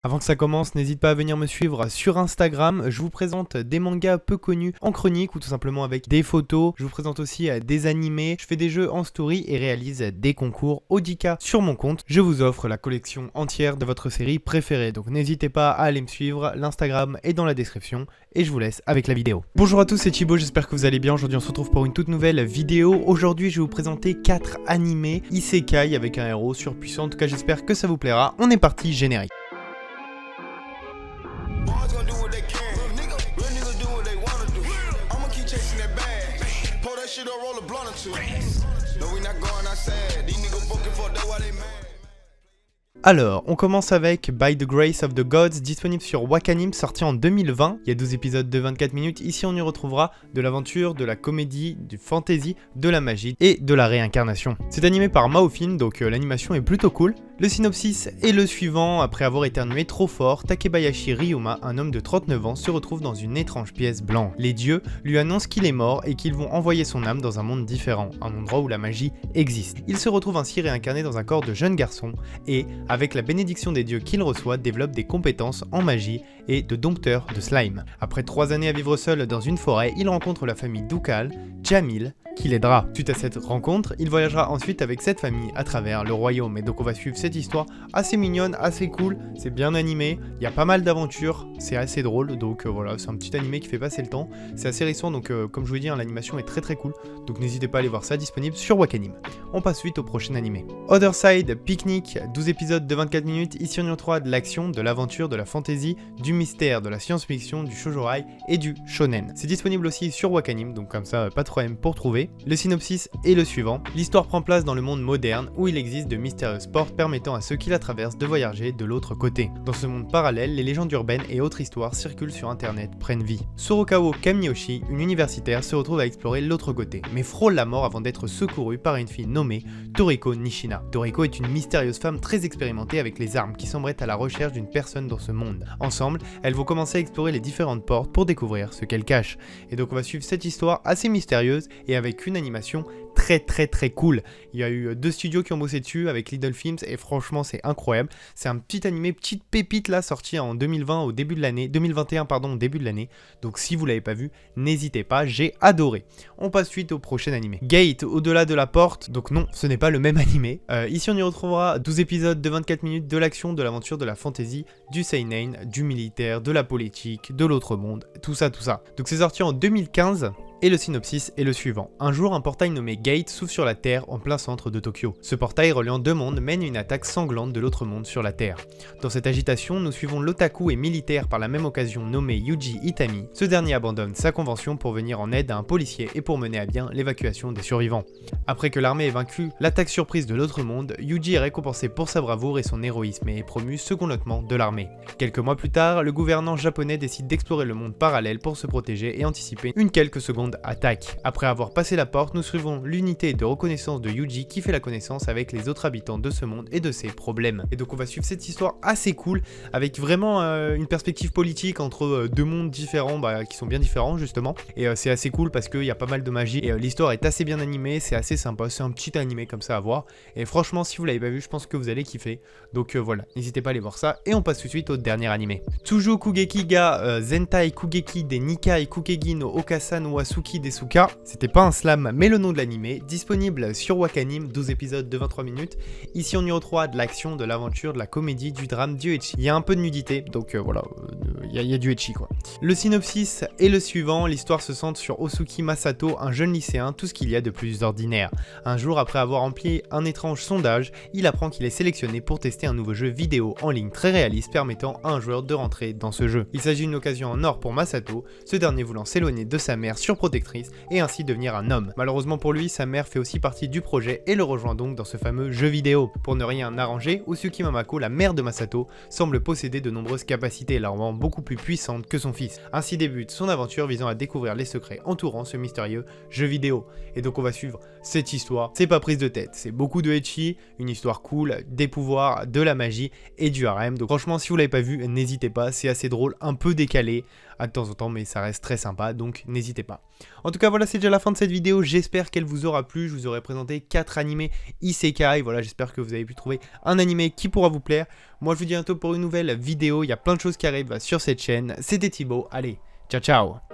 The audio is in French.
Avant que ça commence, n'hésite pas à venir me suivre sur Instagram. Je vous présente des mangas peu connus en chronique ou tout simplement avec des photos. Je vous présente aussi des animés. Je fais des jeux en story et réalise des concours Audica sur mon compte. Je vous offre la collection entière de votre série préférée. Donc n'hésitez pas à aller me suivre. L'Instagram est dans la description et je vous laisse avec la vidéo. Bonjour à tous, c'est Thibaut, j'espère que vous allez bien. Aujourd'hui on se retrouve pour une toute nouvelle vidéo. Aujourd'hui je vais vous présenter 4 animés Isekai avec un héros surpuissant. En tout cas j'espère que ça vous plaira. On est parti, générique. Alors, on commence avec By the Grace of the Gods, disponible sur Wakanim, sorti en 2020. Il y a 12 épisodes de 24 minutes. Ici, on y retrouvera de l'aventure, de la comédie, du fantasy, de la magie et de la réincarnation. C'est animé par Maofilm, donc l'animation est plutôt cool. Le synopsis est le suivant. Après avoir éternué trop fort, Takebayashi Ryuma, un homme de 39 ans, se retrouve dans une étrange pièce blanche. Les dieux lui annoncent qu'il est mort et qu'ils vont envoyer son âme dans un monde différent, un endroit où la magie existe. Il se retrouve ainsi réincarné dans un corps de jeune garçon et, avec la bénédiction des dieux qu'il reçoit, développe des compétences en magie et de dompteur de slime. Après 3 années à vivre seul dans une forêt, il rencontre la famille Doukal, Jamil, qui l'aidera. Suite à cette rencontre, il voyagera ensuite avec cette famille à travers le royaume. Et donc on va suivre cette histoire assez mignonne, assez cool, c'est bien animé, il y a pas mal d'aventures, c'est assez drôle, donc voilà, c'est un petit animé qui fait passer le temps. C'est assez récent, donc comme je vous l'ai dit, hein, l'animation est très cool, donc n'hésitez pas à aller voir ça, disponible sur Wakanim. On passe vite au prochain animé. Other Side Picnic, 12 épisodes de 24 minutes, ici on y retrouve de l'action, de l'aventure, de la fantasy, du mystère, de la science-fiction, du shoujorai et du shonen. C'est disponible aussi sur Wakanim, donc comme ça, pas de problème pour trouver. Le synopsis est le suivant. L'histoire prend place dans le monde moderne où il existe de mystérieuses portes permettant à ceux qui la traversent de voyager de l'autre côté. Dans ce monde parallèle, les légendes urbaines et autres histoires circulent sur internet, prennent vie. Sorokao Kamiyoshi, une universitaire, se retrouve à explorer l'autre côté, mais frôle la mort avant d'être secourue par une fille nommée Toriko Nishina. Toriko est une mystérieuse femme très expérimentée avec les armes qui semblerait à la recherche d'une personne dans ce monde. Ensemble, elles vont commencer à explorer les différentes portes pour découvrir ce qu'elles cachent. Et donc on va suivre cette histoire assez mystérieuse et avec une animation très cool. Il y a eu 2 studios qui ont bossé dessus avec Lidl Films et franchement c'est incroyable. C'est un petit animé, petite pépite là, sorti en 2020 au début de l'année, 2021 pardon, au début de l'année. Donc si vous l'avez pas vu, n'hésitez pas, j'ai adoré. On passe suite au prochain animé. Gate, au-delà de la porte. Donc non, ce n'est pas le même animé. Ici on y retrouvera 12 épisodes de 24 minutes, de l'action, de l'aventure, de la fantasy, du seinen, du militaire, de la politique, de l'autre monde, tout ça. Donc c'est sorti en 2015. Et le synopsis est le suivant. Un jour, un portail nommé Gate s'ouvre sur la Terre en plein centre de Tokyo. Ce portail reliant 2 mondes mène une attaque sanglante de l'autre monde sur la Terre. Dans cette agitation, nous suivons l'otaku et militaire par la même occasion nommé Yuji Itami. Ce dernier abandonne sa convention pour venir en aide à un policier et pour mener à bien l'évacuation des survivants. Après que l'armée ait vaincu l'attaque surprise de l'autre monde, Yuji est récompensé pour sa bravoure et son héroïsme et est promu second lieutenant de l'armée. Quelques mois plus tard, le gouvernant japonais décide d'explorer le monde parallèle pour se protéger et anticiper une quelques secondes attaque. Après avoir passé la porte, nous suivons l'unité de reconnaissance de Yuji qui fait la connaissance avec les autres habitants de ce monde et de ses problèmes. Et donc on va suivre cette histoire assez cool avec vraiment une perspective politique entre 2 mondes différents qui sont bien différents justement. Et c'est assez cool parce qu'il y a pas mal de magie et l'histoire est assez bien animée, c'est assez sympa, c'est un petit animé comme ça à voir. Et franchement si vous l'avez pas vu, je pense que vous allez kiffer. Donc voilà, n'hésitez pas à aller voir ça. Et on passe tout de suite au dernier animé. Tsujo Kugeki ga Zentai Kugeki de Nikai Kukegi no Okasa no Wasuki Desuka. C'était pas un slam mais le nom de l'animé, disponible sur Wakanim, 12 épisodes de 23 minutes. Ici on y retrouve de l'action, de l'aventure, de la comédie, du drame, du ecchi. Il y a un peu de nudité, donc voilà, il y a du ecchi quoi. Le synopsis est le suivant, l'histoire se centre sur Osuki Masato, un jeune lycéen, tout ce qu'il y a de plus ordinaire. Un jour après avoir rempli un étrange sondage, il apprend qu'il est sélectionné pour tester un nouveau jeu vidéo en ligne très réaliste permettant à un joueur de rentrer dans ce jeu. Il s'agit d'une occasion en or pour Masato, ce dernier voulant s'éloigner de sa mère surprotectrice et ainsi devenir un homme. Malheureusement pour lui, sa mère fait aussi partie du projet et le rejoint donc dans ce fameux jeu vidéo. Pour ne rien arranger, Usuki Mamako, la mère de Masato, semble posséder de nombreuses capacités, la rendant beaucoup plus puissante que son fils. Ainsi débute son aventure visant à découvrir les secrets entourant ce mystérieux jeu vidéo. Et donc on va suivre cette histoire, c'est pas prise de tête, c'est beaucoup de ecchi, une histoire cool, des pouvoirs, de la magie et du harem. Donc franchement si vous l'avez pas vu, n'hésitez pas, c'est assez drôle, un peu décalé à de temps en temps mais ça reste très sympa donc n'hésitez pas. En tout cas, voilà, c'est déjà la fin de cette vidéo. J'espère qu'elle vous aura plu. Je vous aurai présenté 4 animés isekai. Voilà, j'espère que vous avez pu trouver un animé qui pourra vous plaire. Moi, je vous dis à bientôt pour une nouvelle vidéo. Il y a plein de choses qui arrivent sur cette chaîne. C'était Thibaut. Allez, ciao, ciao.